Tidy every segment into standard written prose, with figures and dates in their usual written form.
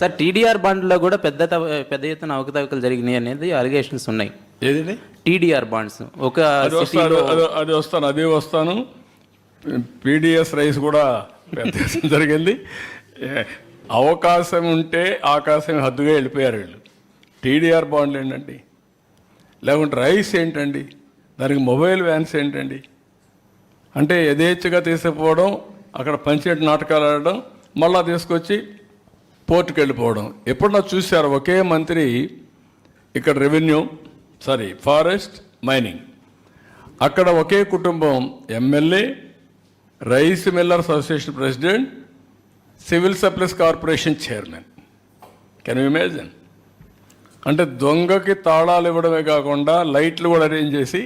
Sir TDR బాండ్లో కూడా పెద్ద ఎత్తున అవకతవకలు జరిగినాయి అనేది అలిగేషన్స్ ఉన్నాయి. ఏదండి టీడీఆర్ బాండ్స్ ఒక అది వస్తాను. పీడిఎస్ రైస్ కూడా పెద్ద ఎత్తున జరిగింది. అవకాశం ఉంటే ఆకాశం హద్దుగా వెళ్ళిపోయారు వీళ్ళు. టీడీఆర్ బాండ్లు ఏంటండి, లేకుంటే రైస్ ఏంటండి, దానికి మొబైల్ వ్యాన్స్ ఏంటండి, అంటే యథేచ్ఛగా తీసుకుపోవడం, అక్కడ పంచాయతీ నాటకాలు ఆడడం, మళ్ళా తీసుకొచ్చి పోర్టుకు వెళ్ళిపోవడం. ఎప్పుడన్నా చూశారు ఒకే మంత్రి ఇక్కడ ఫారెస్ట్ మైనింగ్, అక్కడ ఒకే కుటుంబం MLA, rice millers association president, civil supplies corporation chairman. Can you imagine? అంటే దొంగకి తాళాలు ఇవ్వడమే కాకుండా లైట్లు కూడా అరేంజ్ చేసి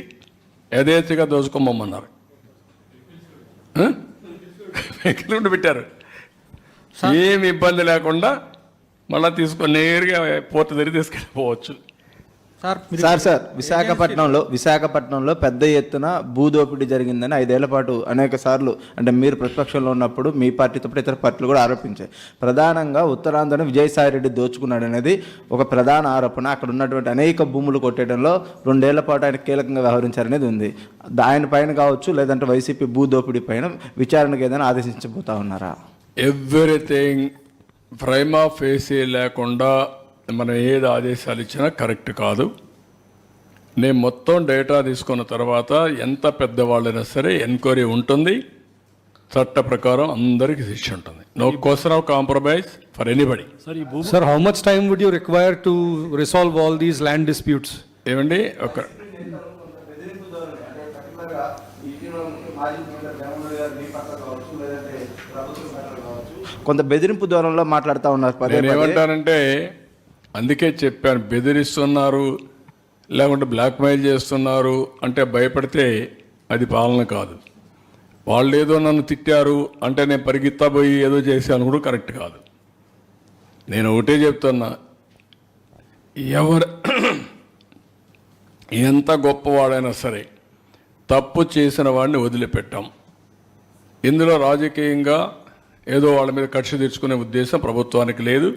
యథేచ్ఛగా దోచుకోమన్నారు. వెహికల్ పెట్టారు, ఏమి ఇబ్బంది లేకుండా మళ్ళీ తీసుకొని నేరుగా పోర్టు దగ్గర తీసుకెళ్ళిపోవచ్చు. సార్ విశాఖపట్నంలో పెద్ద ఎత్తున భూదోపిడీ జరిగిందని 5 ఏళ్ల పాటు అనేక సార్లు, అంటే మీరు ప్రతిపక్షంలో ఉన్నప్పుడు మీ పార్టీతో పాటు ఇతర పార్టీలు కూడా ఆరోపించాయి. ప్రధానంగా ఉత్తరాంధ్రను విజయసాయి రెడ్డి దోచుకున్నాడు అనేది ఒక ప్రధాన ఆరోపణ. అక్కడ ఉన్నటువంటి అనేక భూములు కొట్టేయడంలో 2 ఏళ్ల పాటు ఆయన కీలకంగా వ్యవహరించారనేది ఉంది. ఆయన పైన కావచ్చు, లేదంటే వైసీపీ భూదోపిడీ పైన విచారణకు ఏదైనా ఆదేశించబోతా ఉన్నారా? ఎవ్రీథింగ్ ప్రైమా ఫేసీ లేకుండా మనం ఏది ఆదేశాలు ఇచ్చినా కరెక్ట్ కాదు. నేను మొత్తం డేటా తీసుకున్న తర్వాత ఎంత పెద్దవాళ్ళైనా సరే ఎంక్వైరీ ఉంటుంది, చట్ట ప్రకారం అందరికీ శిక్ష ఉంటుంది. No question of compromise for anybody. Sir, how much time would you require to resolve all these land disputes? ఏమండి కొంత బెదిరింపు ధోరణిలో మాట్లాడుతూ ఉన్నారు. నేను ఏమంటానంటే, అందుకే చెప్పాను, బెదిరిస్తున్నారు లేకుంటే బ్లాక్మెయిల్ చేస్తున్నారు అంటే భయపడితే అది పాలన కాదు. వాళ్ళు ఏదో నన్ను తిట్టారు అంటే నేను పరిగెత్తబోయి ఏదో చేశాను కూడా కరెక్ట్ కాదు. నేను ఒకటే చెప్తున్నా, ఎంత గొప్పవాడైనా సరే తప్పు చేసిన వాడిని వదిలిపెట్టాం. ఇందులో రాజకీయంగా ఏదో వాళ్ళ మీద కక్ష తీర్చుకునే ఉద్దేశం ప్రభుత్వానికి లేదు.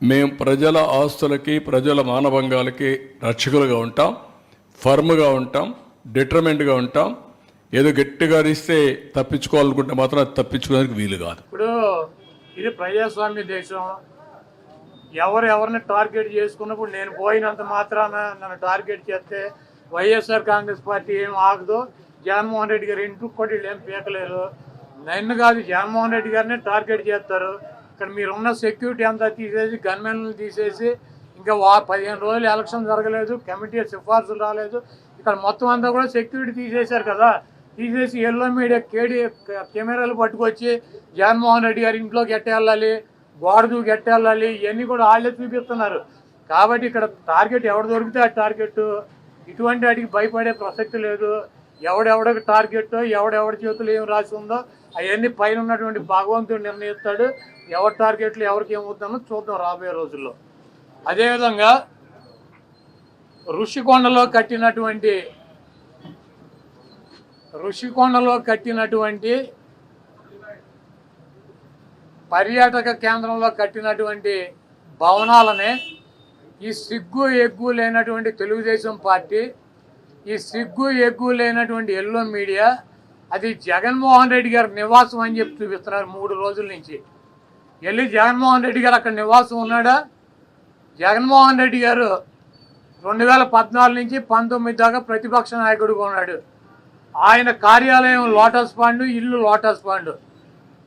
మేము ప్రజల ఆస్తులకి, ప్రజల మానభంగాలకి రక్షకులుగా ఉంటాం, ఫర్మ్గా ఉంటాం, డిటర్మెంట్గా ఉంటాం. ఏదో గట్టిగా ఇస్తే తప్పించుకోవాలనుకుంటే మాత్రం అది తప్పించుకోవడానికి వీలు కాదు. ఇప్పుడు ఇది ప్రజాస్వామ్య దేశం. ఎవరిని టార్గెట్ చేసుకున్నప్పుడు నేను పోయినంత మాత్రాన నన్ను టార్గెట్ చేస్తే వైఎస్ఆర్ కాంగ్రెస్ పార్టీ ఏం ఆగదు. జగన్మోహన్ రెడ్డి గారు ఇంటికి కూడా వీళ్ళు ఏం పీకలేరు. నన్ను కాదు, జగన్మోహన్ రెడ్డి గారిని టార్గెట్ చేస్తారు. ఇక్కడ మీరున్న సెక్యూరిటీ అంతా తీసేసి, గన్మెన్లు తీసేసి, ఇంకా 15 రోజులు ఎలక్షన్ జరగలేదు, కమిటీ సిఫార్సులు రాలేదు, ఇక్కడ మొత్తం అంతా కూడా సెక్యూరిటీ తీసేశారు కదా. తీసేసి ఎల్లో మీడియా కెమెరాలు పట్టుకొచ్చి జగన్మోహన్ రెడ్డి గారి ఇంట్లోకి ఎట్టేళ్ళాలి, గోడదు గెట్టేళ్ళాలి, ఇవన్నీ కూడా వాళ్ళే చూపిస్తున్నారు. కాబట్టి ఇక్కడ టార్గెట్ ఎవడు దొరికితే ఆ టార్గెట్. ఇటువంటి వాటికి భయపడే ప్రసక్తి లేదు. ఎవడెవడికి టార్గెట్, ఎవడెవడి చేతులు ఏం రాసి ఉందో అవన్నీ పైన ఉన్నటువంటి భగవంతుడు నిర్ణయిస్తాడు. ఎవరి టార్గెట్లు ఎవరికి ఏమవుతుందో చూద్దాం రాబోయే రోజుల్లో. అదేవిధంగా ఋషికొండలో కట్టినటువంటి పర్యాటక కేంద్రంలో కట్టినటువంటి భవనాలనే ఈ సిగ్గు ఎగ్గు లేనటువంటి తెలుగుదేశం పార్టీ, ఈ సిగ్గు ఎగ్గు లేనటువంటి ఎల్లో మీడియా అది జగన్మోహన్ రెడ్డి గారి నివాసం అని చెప్పి చూపిస్తున్నారు 3 రోజుల నుంచి. వెళ్ళి జగన్మోహన్ రెడ్డి గారు అక్కడ నివాసం ఉన్నాడా? జగన్మోహన్ రెడ్డి గారు 2014 నుంచి 19 దాకా ప్రతిపక్ష నాయకుడిగా ఉన్నాడు. ఆయన కార్యాలయం లోటస్ పాండ్, ఇల్లు లోటస్ పాండ్.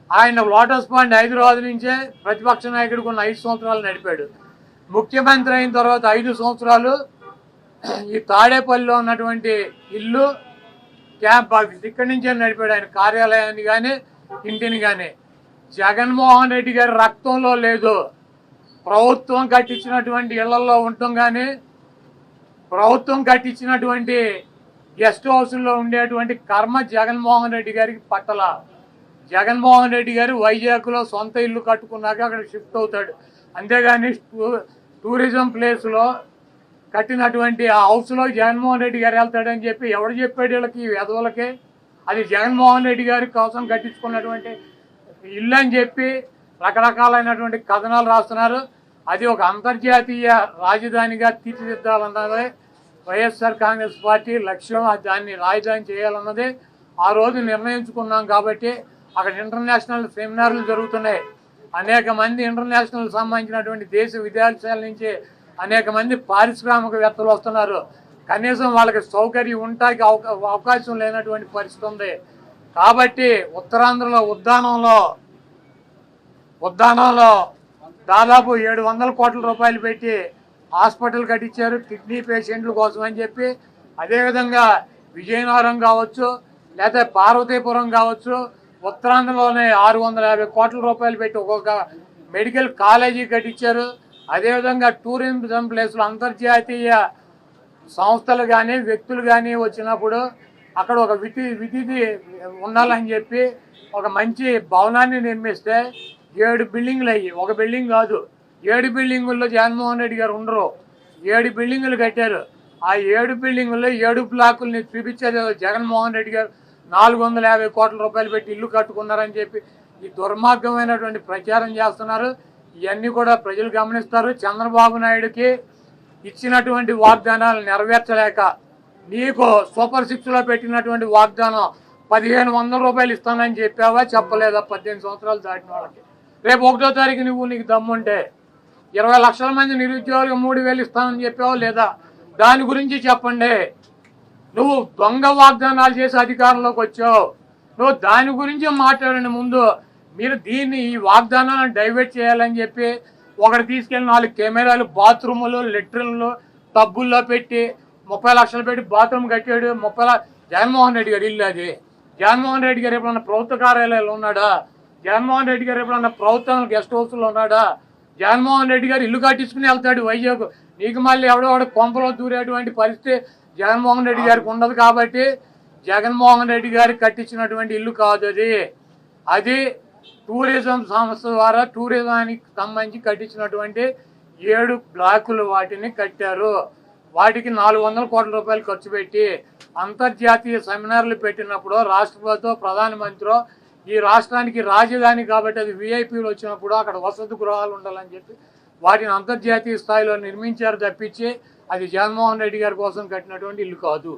ఆయన లోటస్ పాండ్ హైదరాబాద్ నుంచే ప్రతిపక్ష నాయకుడికి ఉన్న 5 సంవత్సరాలు నడిపాడు. ముఖ్యమంత్రి అయిన తర్వాత 5 సంవత్సరాలు ఈ తాడేపల్లిలో ఉన్నటువంటి ఇల్లు, క్యాంప్ ఆఫీస్ ఇక్కడి నుంచే నడిపాడు ఆయన కార్యాలయాన్ని కానీ ఇంటిని కానీ. జగన్మోహన్ రెడ్డి గారి రక్తంలో లేదు. ప్రభుత్వం కట్టించినటువంటి ఇళ్లలో ఉండటం కానీ, ప్రభుత్వం కట్టించినటువంటి గెస్ట్ హౌస్లో ఉండేటువంటి కర్మ జగన్మోహన్ రెడ్డి గారికి పట్టల. జగన్మోహన్ రెడ్డి గారు వైజాగ్లో సొంత ఇల్లు కట్టుకున్నాక అక్కడ షిఫ్ట్ అవుతాడు. అంతేగాని టూరిజం ప్లేస్లో కట్టినటువంటి ఆ హౌస్లో జగన్మోహన్ రెడ్డి గారు వెళ్తాడని చెప్పి ఎవడు చెప్పాడు వీళ్ళకి, వెధవలకి? అది జగన్మోహన్ రెడ్డి గారి కోసం కట్టించుకున్నటువంటి ఇల్లు అని చెప్పి రకరకాలైనటువంటి కథనాలు రాస్తున్నారు. అది ఒక అంతర్జాతీయ రాజధానిగా తీర్చిదిద్దాలన్నదే వైఎస్ఆర్ కాంగ్రెస్ పార్టీ లక్ష్యం. దాన్ని రాజధాని చేయాలన్నదే ఆ రోజు నిర్ణయించుకున్నాం. కాబట్టి అక్కడ ఇంటర్నేషనల్ సెమినార్లు జరుగుతున్నాయి. అనేక మంది ఇంటర్నేషనల్ సంబంధించినటువంటి దేశ విదేశాల నుంచి అనేక మంది పారిశ్రామికవేత్తలు వస్తున్నారు. కనీసం వాళ్ళకి సౌకర్యం ఉండటానికి అవకాశం లేనటువంటి పరిస్థితి ఉంది. కాబట్టి ఉత్తరాంధ్రలో ఉద్దానంలో దాదాపు 700 కోట్ల రూపాయలు పెట్టి హాస్పిటల్ కట్టించారు కిడ్నీ పేషెంట్ల కోసం అని చెప్పి. అదేవిధంగా విజయనగరం కావచ్చు, లేదా పార్వతీపురం కావచ్చు, ఉత్తరాంధ్రలోనే 650 కోట్ల రూపాయలు పెట్టి ఒక్కొక్క మెడికల్ కాలేజీ కట్టించారు. అదేవిధంగా టూరిజం ప్లేస్లో అంతర్జాతీయ సంస్థలు కానీ వ్యక్తులు కానీ వచ్చినప్పుడు అక్కడ ఒక విధి ఉండాలని చెప్పి ఒక మంచి భవనాన్ని నిర్మిస్తే 7 బిల్డింగ్లు అయ్యి, ఒక బిల్డింగ్ కాదు 7 బిల్డింగుల్లో జగన్మోహన్ రెడ్డి గారు ఉండరు. 7 బిల్డింగులు కట్టారు. ఆ 7 బిల్డింగుల్లో 7 బ్లాకుల్ని చూపించేది జగన్మోహన్ రెడ్డి గారు 450 కోట్ల రూపాయలు పెట్టి ఇల్లు కట్టుకున్నారని చెప్పి ఈ దుర్మార్గమైనటువంటి ప్రచారం చేస్తున్నారు. ఇవన్నీ కూడా ప్రజలు గమనిస్తారు. చంద్రబాబు నాయుడుకి ఇచ్చినటువంటి వాగ్దానాలు నెరవేర్చలేక నీకు సూపర్ 6లో పెట్టినటువంటి వాగ్దానం 1500 రూపాయలు ఇస్తానని చెప్పావా, చెప్పలేదా? 18 సంవత్సరాలు దాటిన వాళ్ళకి రేపు 1వ తారీఖు నీకు దమ్ముంటే 20 లక్షల మంది నిరుద్యోగులకు 3000 ఇస్తానని చెప్పావా లేదా? దాని గురించి చెప్పండి. నువ్వు దొంగ వాగ్దానాలు చేసి అధికారంలోకి వచ్చావు. నువ్వు దాని గురించి మాట్లాడండి. ముందు మీరు ఈ వాగ్దానాలను డైవర్ట్ చేయాలని చెప్పి ఒకటి తీసుకెళ్ళి 4 కెమెరాలు బాత్రూములు లెట్రిన్లు టబ్బుల్లో పెట్టి 30 లక్షలు పెట్టి బాత్రూమ్ కట్టాడు. జగన్మోహన్ రెడ్డి గారు ఇల్లు అది. జగన్మోహన్ రెడ్డి గారు ఎప్పుడన్నా ప్రభుత్వ కార్యాలయాలు ఉన్నాడా? జగన్మోహన్ రెడ్డి గారు ఎప్పుడన్నా ప్రభుత్వం గెస్ట్ హౌస్లో ఉన్నాడా? జగన్మోహన్ రెడ్డి గారు ఇల్లు కట్టించుకుని వెళ్తాడు వైజాగ్. నీకు మళ్ళీ ఎవడో కొంపలో దూరేటువంటి పరిస్థితి జగన్మోహన్ రెడ్డి గారికి ఉండదు. కాబట్టి జగన్మోహన్ రెడ్డి గారికి కట్టించినటువంటి ఇల్లు కాదు అది టూరిజం సంస్థ ద్వారా టూరిజానికి సంబంధించి కట్టించినటువంటి 7 బ్లాకులు వాటిని కట్టారు. వాటికి 400 కోట్ల రూపాయలు ఖర్చు పెట్టి అంతర్జాతీయ సెమినార్లు పెట్టినప్పుడు రాష్ట్రపతితో ప్రధానమంత్రి ఈ రాష్ట్రానికి రాజధాని కాబట్టి అది విఐపీలు వచ్చినప్పుడు అక్కడ వసతి గృహాలు ఉండాలని చెప్పి వాటిని అంతర్జాతీయ స్థాయిలో నిర్మించారు తప్పించి అది జగన్మోహన్ రెడ్డి గారి కోసం కట్టినటువంటి ఇల్లు కాదు.